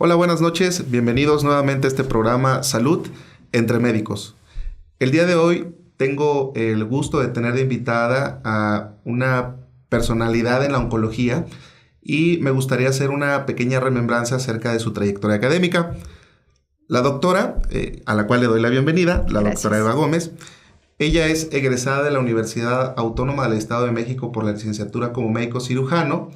Hola, buenas noches. Bienvenidos nuevamente a este programa Salud entre Médicos. El día de hoy tengo el gusto de tener de invitada a una personalidad en la oncología y me gustaría hacer una pequeña remembranza acerca de su trayectoria académica. La doctora, a la cual le doy la bienvenida, la Gracias. doctora Eva Gómez. Ella es egresada de la Universidad Autónoma del Estado de México por la licenciatura como médico cirujano.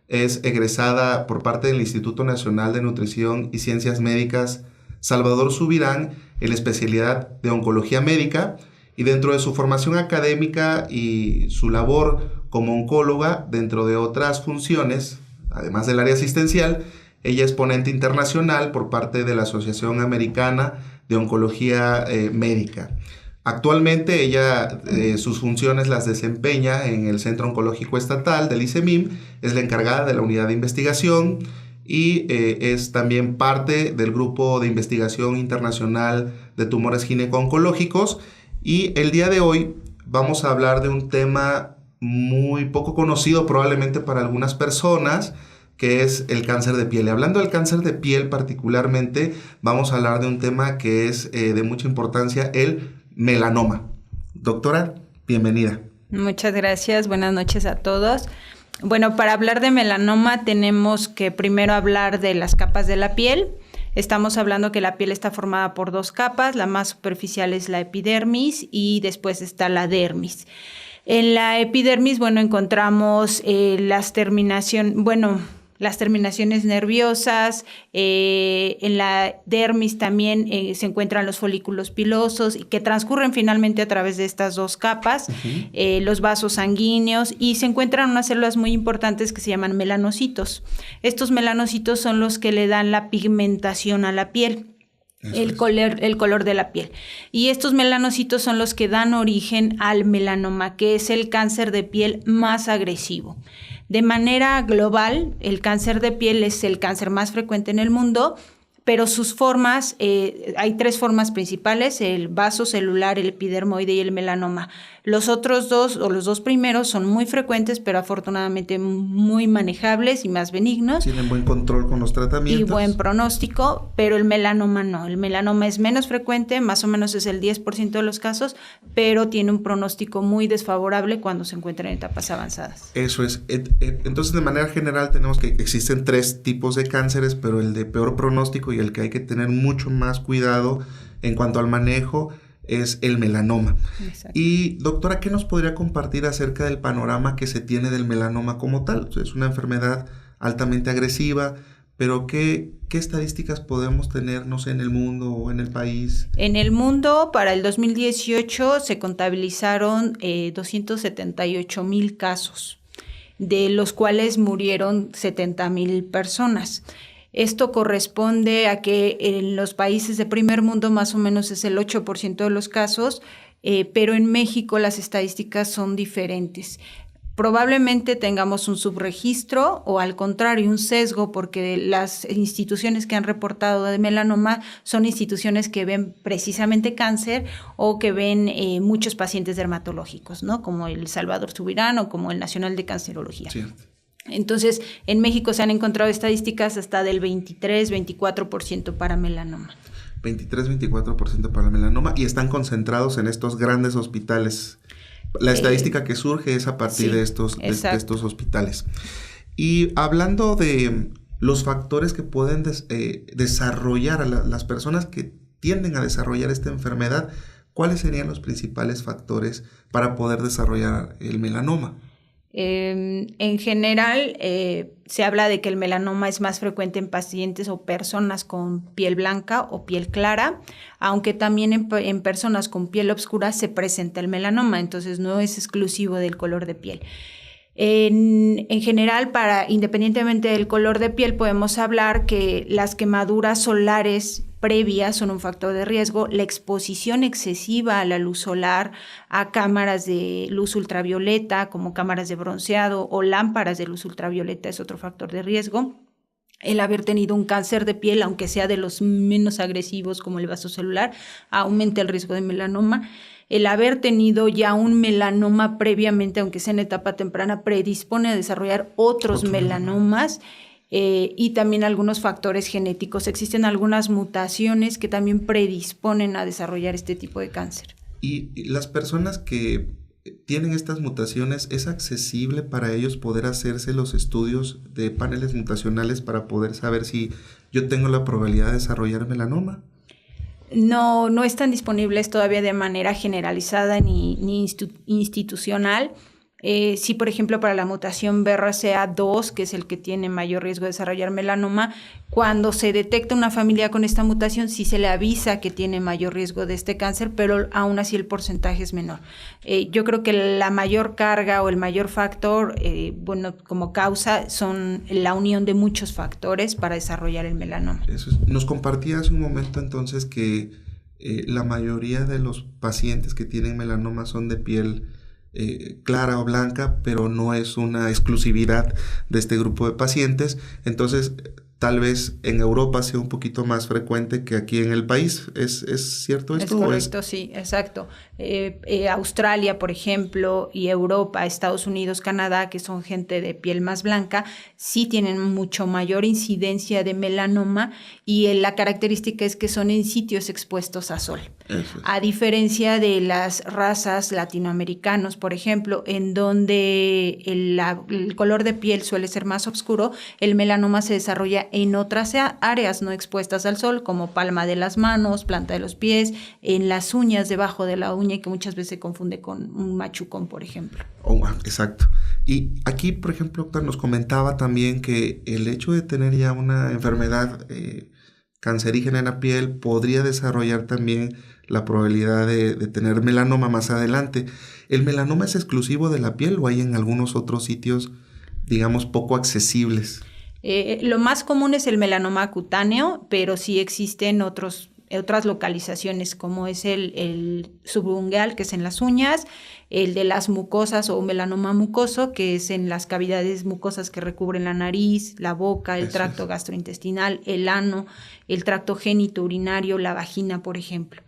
Es egresada por parte del Instituto Nacional de Nutrición y Ciencias Médicas Salvador Subirán en la especialidad de oncología médica, y dentro de su formación académica y su labor como oncóloga, dentro de otras funciones, además del área asistencial, ella es ponente internacional por parte de la Asociación Americana de Oncología Médica. Actualmente ella sus funciones las desempeña en el Centro Oncológico Estatal del ICEMIM, es la encargada de la unidad de investigación y es también parte del Grupo de Investigación Internacional de Tumores Gineco-Oncológicos. Y el día de hoy vamos a hablar de un tema muy poco conocido probablemente para algunas personas, que es el cáncer de piel. Y hablando del cáncer de piel particularmente, vamos a hablar de un tema que es de mucha importancia, el melanoma. Doctora, bienvenida. Muchas gracias, buenas noches a todos. Bueno, para hablar de melanoma tenemos que primero hablar de las capas de la piel. Estamos hablando que la piel está formada por dos capas, la más superficial es la epidermis y después está la dermis. En la epidermis, encontramos las terminaciones nerviosas. En la dermis también se encuentran los folículos pilosos y que transcurren finalmente a través de estas dos capas, los vasos sanguíneos, y se encuentran unas células muy importantes que se llaman melanocitos. Estos melanocitos son los que le dan la pigmentación a la piel. El color de la piel. Y estos melanocitos son los que dan origen al melanoma, que es el cáncer de piel más agresivo. De manera global, el cáncer de piel es el cáncer más frecuente en el mundo, pero sus formas, hay tres formas principales: el vasocelular, el epidermoide y el melanoma. Los otros dos, o los dos primeros, son muy frecuentes, pero afortunadamente muy manejables y más benignos. Tienen buen control con los tratamientos. Y buen pronóstico, pero el melanoma no. El melanoma es menos frecuente, más o menos es el 10% de los casos, pero tiene un pronóstico muy desfavorable cuando se encuentra en etapas avanzadas. Eso es. Entonces, de manera general, tenemos que existen tres tipos de cánceres, pero el de peor pronóstico y el que hay que tener mucho más cuidado en cuanto al manejo es el melanoma. Exacto. Y doctora, ¿qué nos podría compartir acerca del panorama que se tiene del melanoma como tal? O sea, es una enfermedad altamente agresiva, pero ¿qué estadísticas podemos tener, no sé, en el mundo o en el país? En el mundo, para el 2018 se contabilizaron 278,000 casos, de los cuales murieron 70,000 personas. Esto corresponde a que en los países de primer mundo más o menos es el 8% de los casos, pero en México las estadísticas son diferentes. Probablemente tengamos un subregistro o al contrario un sesgo, porque las instituciones que han reportado de melanoma son instituciones que ven precisamente cáncer o que ven muchos pacientes dermatológicos, ¿no? Como el Salvador Subirán o como el Nacional de Cancerología. Cierto. Entonces, en México se han encontrado estadísticas hasta del 23-24% para melanoma. 23-24% para el melanoma, y están concentrados en estos grandes hospitales. La estadística que surge es a partir de estos hospitales. Y hablando de los factores que pueden desarrollar a las personas que tienden a desarrollar esta enfermedad, ¿cuáles serían los principales factores para poder desarrollar el melanoma? En general, se habla de que el melanoma es más frecuente en pacientes o personas con piel blanca o piel clara, aunque también en personas con piel oscura se presenta el melanoma, entonces no es exclusivo del color de piel. En general, independientemente del color de piel, podemos hablar que las quemaduras solares previas son un factor de riesgo, la exposición excesiva a la luz solar, a cámaras de luz ultravioleta como cámaras de bronceado o lámparas de luz ultravioleta es otro factor de riesgo. El haber tenido un cáncer de piel, aunque sea de los menos agresivos como el vasocelular, aumenta el riesgo de melanoma. El haber tenido ya un melanoma previamente, aunque sea en etapa temprana, predispone a desarrollar otros melanomas. y también algunos factores genéticos. Existen algunas mutaciones que también predisponen a desarrollar este tipo de cáncer. Y las personas que tienen estas mutaciones, ¿es accesible para ellos poder hacerse los estudios de paneles mutacionales para poder saber si yo tengo la probabilidad de desarrollar melanoma? No están disponibles todavía de manera generalizada ni institucional. Sí, por ejemplo, para la mutación BRCA2, que es el que tiene mayor riesgo de desarrollar melanoma, cuando se detecta una familia con esta mutación, sí se le avisa que tiene mayor riesgo de este cáncer, pero aún así el porcentaje es menor. Yo creo que la mayor carga o el mayor factor, como causa, son la unión de muchos factores para desarrollar el melanoma. Nos compartía hace un momento entonces que la mayoría de los pacientes que tienen melanoma son de piel clara o blanca, pero no es una exclusividad de este grupo de pacientes. Entonces, tal vez en Europa sea un poquito más frecuente que aquí en el país. ¿Es cierto esto? Es correcto, sí, exacto. Australia, por ejemplo, y Europa, Estados Unidos, Canadá, que son gente de piel más blanca, sí tienen mucho mayor incidencia de melanoma, y la característica es que son en sitios expuestos a sol. A diferencia de las razas latinoamericanos, por ejemplo, en donde el color de piel suele ser más oscuro, el melanoma se desarrolla en otras áreas no expuestas al sol, como palma de las manos, planta de los pies, en las uñas, debajo de la uña, y que muchas veces se confunde con un machucón, por ejemplo. Exacto. Y aquí, por ejemplo, doctor, nos comentaba también que el hecho de tener ya una enfermedad cancerígena en la piel podría desarrollar también la probabilidad de tener melanoma más adelante. ¿El melanoma es exclusivo de la piel o hay en algunos otros sitios, digamos, poco accesibles? Lo más común es el melanoma cutáneo, pero sí existen otras localizaciones, como es el subungual, que es en las uñas, el de las mucosas o melanoma mucoso, que es en las cavidades mucosas que recubren la nariz, la boca, el tracto gastrointestinal, el ano, el tracto genitourinario, la vagina, por ejemplo.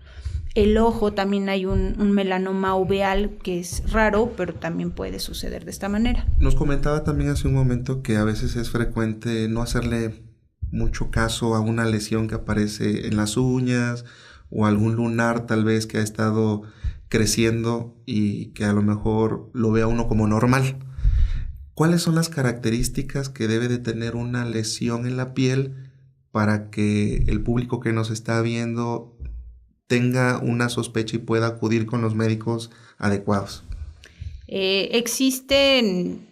El ojo, también hay un melanoma uveal que es raro, pero también puede suceder de esta manera. Nos comentaba también hace un momento que a veces es frecuente no hacerle mucho caso a una lesión que aparece en las uñas o algún lunar tal vez que ha estado creciendo y que a lo mejor lo vea uno como normal. ¿Cuáles son las características que debe de tener una lesión en la piel para que el público que nos está viendo tenga una sospecha y pueda acudir con los médicos adecuados? Existen,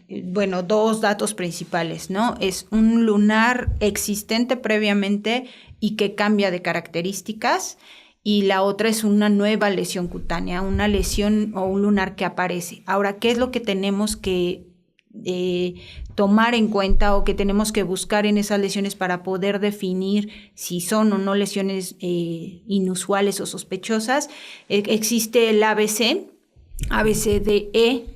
dos datos principales, ¿no? Es un lunar existente previamente y que cambia de características, y la otra es una nueva lesión cutánea, una lesión o un lunar que aparece. Ahora, ¿qué es lo que tenemos que tomar en cuenta o que tenemos que buscar en esas lesiones para poder definir si son o no lesiones inusuales o sospechosas? Existe el ABCDE,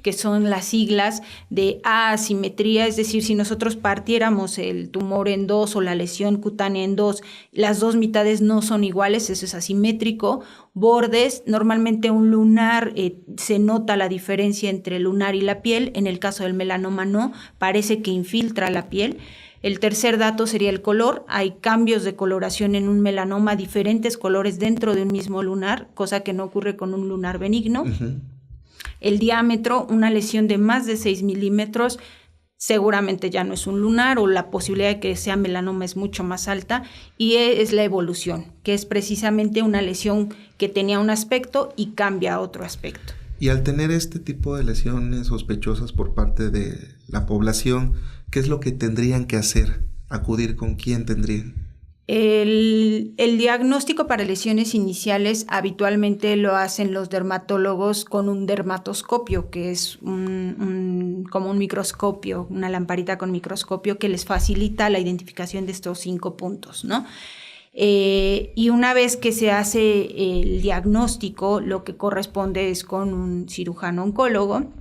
que son las siglas de asimetría, es decir, si nosotros partiéramos el tumor en dos o la lesión cutánea en dos, las dos mitades no son iguales, eso es asimétrico. Bordes, normalmente un lunar, se nota la diferencia entre el lunar y la piel, en el caso del melanoma no, parece que infiltra la piel. El tercer dato sería el color. Hay cambios de coloración en un melanoma, diferentes colores dentro de un mismo lunar, cosa que no ocurre con un lunar benigno. Uh-huh. El diámetro, una lesión de más de 6 milímetros, seguramente ya no es un lunar, o la posibilidad de que sea melanoma es mucho más alta. Y es la evolución, que es precisamente una lesión que tenía un aspecto y cambia a otro aspecto. Y al tener este tipo de lesiones sospechosas por parte de la población, ¿qué es lo que tendrían que hacer? ¿Acudir con quién tendrían? El diagnóstico para lesiones iniciales habitualmente lo hacen los dermatólogos con un dermatoscopio, que es como un microscopio, una lamparita con microscopio que les facilita la identificación de estos 5 puntos, ¿no? Y una vez que se hace el diagnóstico, lo que corresponde es con un cirujano oncólogo,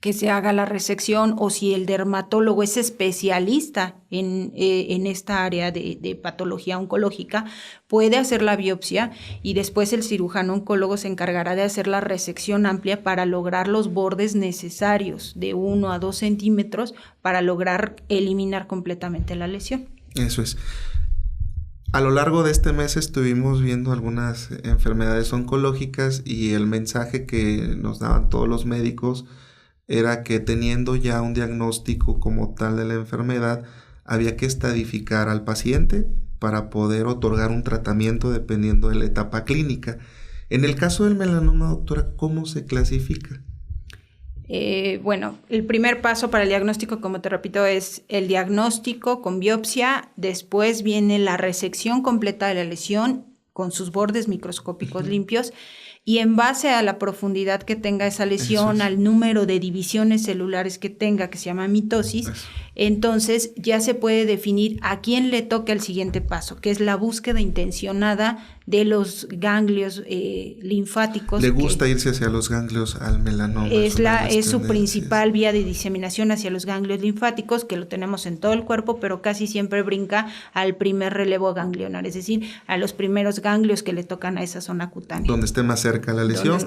que se haga la resección, o si el dermatólogo es especialista en esta área de patología oncológica, puede hacer la biopsia y después el cirujano oncólogo se encargará de hacer la resección amplia para lograr los bordes necesarios de 1 a 2 centímetros para lograr eliminar completamente la lesión. Eso es. A lo largo de este mes estuvimos viendo algunas enfermedades oncológicas y el mensaje que nos daban todos los médicos era que teniendo ya un diagnóstico como tal de la enfermedad, había que estadificar al paciente para poder otorgar un tratamiento dependiendo de la etapa clínica. En el caso del melanoma, doctora, ¿cómo se clasifica? Bueno, el primer paso para el diagnóstico, como te repito, es el diagnóstico con biopsia. Después viene la resección completa de la lesión con sus bordes microscópicos limpios. Y en base a la profundidad que tenga esa lesión, al número de divisiones celulares que tenga, que se llama mitosis, entonces ya se puede definir a quién le toca el siguiente paso, que es la búsqueda intencionada de los ganglios linfáticos. Le gusta irse hacia los ganglios al melanoma. Es su principal vía de diseminación hacia los ganglios linfáticos, que lo tenemos en todo el cuerpo, pero casi siempre brinca al primer relevo ganglionar, es decir, a los primeros ganglios que le tocan a esa zona cutánea. Donde esté más cerca la lesión,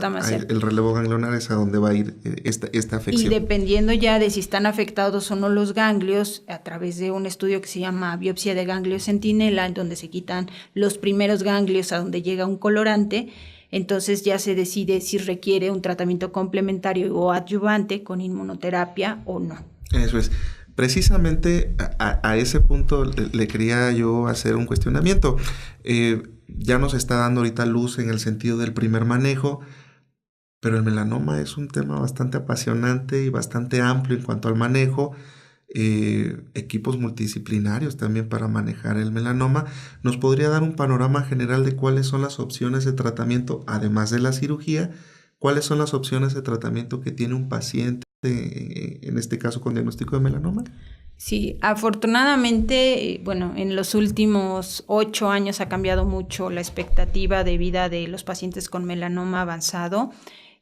el relevo ganglionar es a donde va a ir esta afección. Y dependiendo ya de si están afectados o no los ganglios, a través de un estudio que se llama biopsia de ganglio centinela, en donde se quitan los primeros ganglios a donde llega un colorante, entonces ya se decide si requiere un tratamiento complementario o adyuvante con inmunoterapia o no. Eso es. Precisamente a ese punto le quería yo hacer un cuestionamiento. Ya nos está dando ahorita luz en el sentido del primer manejo, pero el melanoma es un tema bastante apasionante y bastante amplio en cuanto al manejo. Equipos multidisciplinarios también para manejar el melanoma. ¿Nos podría dar un panorama general de cuáles son las opciones de tratamiento, además de la cirugía? ¿Cuáles son las opciones de tratamiento que tiene un paciente, en este caso con diagnóstico de melanoma? Sí, afortunadamente, bueno, en los últimos 8 años ha cambiado mucho la expectativa de vida de los pacientes con melanoma avanzado.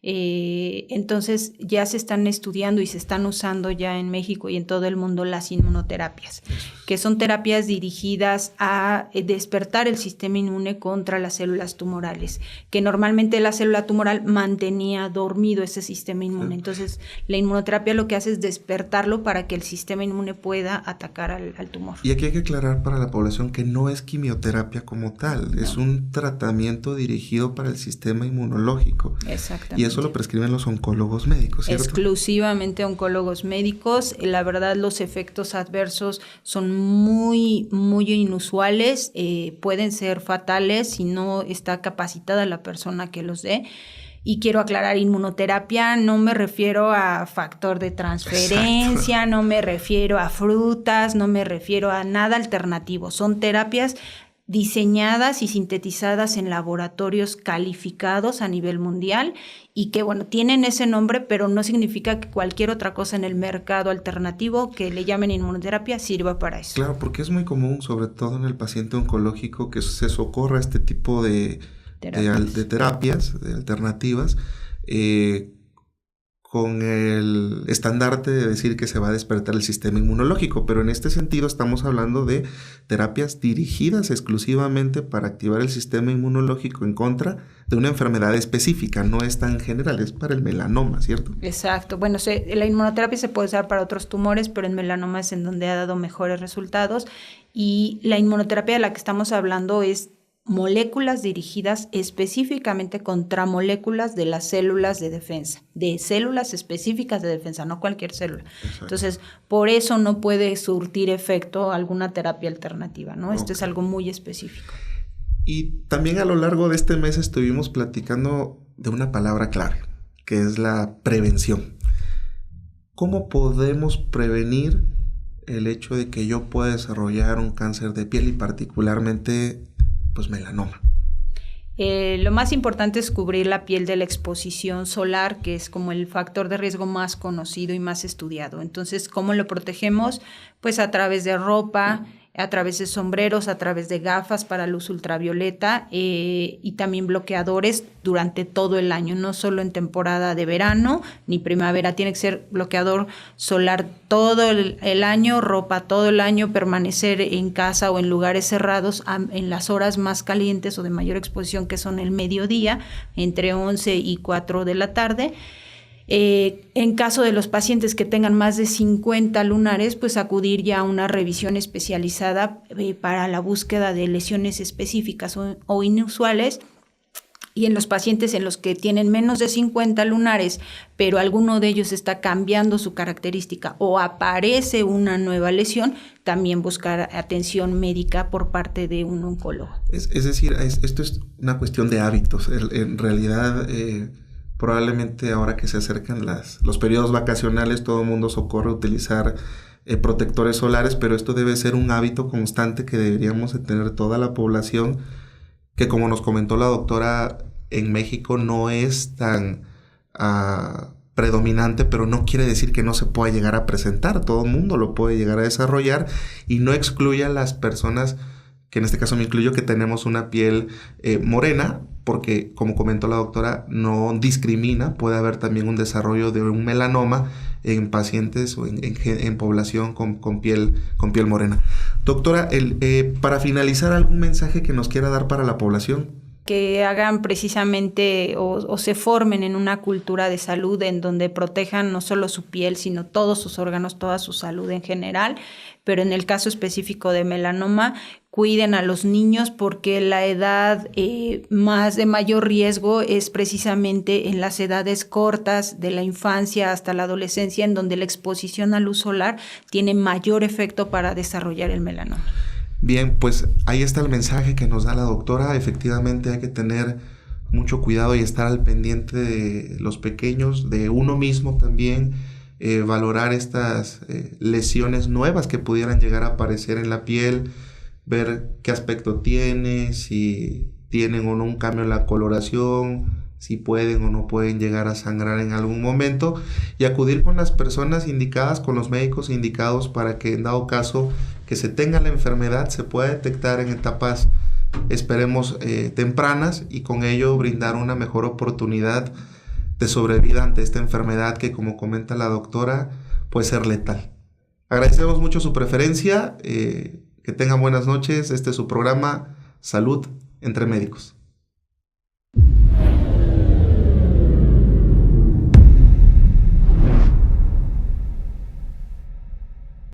Entonces ya se están estudiando y se están usando ya en México y en todo el mundo las inmunoterapias, que son terapias dirigidas a despertar el sistema inmune contra las células tumorales, que normalmente la célula tumoral mantenía dormido ese sistema inmune. Entonces la inmunoterapia lo que hace es despertarlo para que el sistema inmune pueda atacar al tumor. Y aquí hay que aclarar para la población que no es quimioterapia como tal, no. Es un tratamiento dirigido para el sistema inmunológico. Exactamente. Y eso lo prescriben los oncólogos médicos, ¿cierto? Exclusivamente oncólogos médicos. La verdad, los efectos adversos son muy, muy inusuales, pueden ser fatales si no está capacitada la persona que los dé. Y quiero aclarar, inmunoterapia no me refiero a factor de transferencia, no me refiero a frutas, no me refiero a nada alternativo. Son terapias diseñadas y sintetizadas en laboratorios calificados a nivel mundial y que, bueno, tienen ese nombre, pero no significa que cualquier otra cosa en el mercado alternativo que le llamen inmunoterapia sirva para eso. Claro, porque es muy común, sobre todo en el paciente oncológico, que se socorra este tipo de terapias, de alternativas, con el estandarte de decir que se va a despertar el sistema inmunológico, pero en este sentido estamos hablando de terapias dirigidas exclusivamente para activar el sistema inmunológico en contra de una enfermedad específica, no es tan general, es para el melanoma, ¿cierto? Exacto, bueno, la inmunoterapia se puede usar para otros tumores, pero en melanoma es en donde ha dado mejores resultados, y la inmunoterapia de la que estamos hablando es moléculas dirigidas específicamente contra moléculas de las células de defensa, de células específicas de defensa, no cualquier célula. Exacto. Entonces, por eso no puede surtir efecto alguna terapia alternativa, ¿no? Esto es algo muy específico. Y también a lo largo de este mes estuvimos platicando de una palabra clave, que es la prevención. ¿Cómo podemos prevenir el hecho de que yo pueda desarrollar un cáncer de piel y particularmente pues melanoma? Lo más importante es cubrir la piel de la exposición solar, que es como el factor de riesgo más conocido y más estudiado. Entonces, ¿cómo lo protegemos? Pues a través de ropa, a través de sombreros, a través de gafas para luz ultravioleta y también bloqueadores durante todo el año, no solo en temporada de verano ni primavera. Tiene que ser bloqueador solar todo el año, ropa todo el año, permanecer en casa o en lugares cerrados en las horas más calientes o de mayor exposición, que son el mediodía, entre 11 y 4 de la tarde. En caso de los pacientes que tengan más de 50 lunares, pues acudir ya a una revisión especializada para la búsqueda de lesiones específicas o inusuales. Y en los pacientes en los que tienen menos de 50 lunares, pero alguno de ellos está cambiando su característica o aparece una nueva lesión, también buscar atención médica por parte de un oncólogo. Es decir, esto es una cuestión de hábitos. En realidad, probablemente ahora que se acercan los periodos vacacionales, todo el mundo socorre utilizar protectores solares, pero esto debe ser un hábito constante que deberíamos de tener toda la población, que como nos comentó la doctora, en México no es tan predominante, pero no quiere decir que no se pueda llegar a presentar. Todo el mundo lo puede llegar a desarrollar y no excluye a las personas, que en este caso me incluyo, que tenemos una piel morena, porque como comentó la doctora, no discrimina. Puede haber también un desarrollo de un melanoma en pacientes o en población con piel morena. Doctora, para finalizar, ¿algún mensaje que nos quiera dar para la población? Que hagan precisamente o se formen en una cultura de salud en donde protejan no solo su piel, sino todos sus órganos, toda su salud en general, pero en el caso específico de melanoma, cuiden a los niños porque la edad más de mayor riesgo es precisamente en las edades cortas de la infancia hasta la adolescencia, en donde la exposición a luz solar tiene mayor efecto para desarrollar el melanoma. Bien, pues ahí está el mensaje que nos da la doctora. Efectivamente hay que tener mucho cuidado y estar al pendiente de los pequeños, de uno mismo también, valorar estas lesiones nuevas que pudieran llegar a aparecer en la piel, ver qué aspecto tiene, si tienen o no un cambio en la coloración, si pueden o no pueden llegar a sangrar en algún momento, y acudir con las personas indicadas, con los médicos indicados, para que en dado caso que se tenga la enfermedad se pueda detectar en etapas, esperemos, tempranas, y con ello brindar una mejor oportunidad de sobrevida ante esta enfermedad que, como comenta la doctora, puede ser letal. Agradecemos mucho su preferencia, que tengan buenas noches. Este es su programa Salud entre Médicos.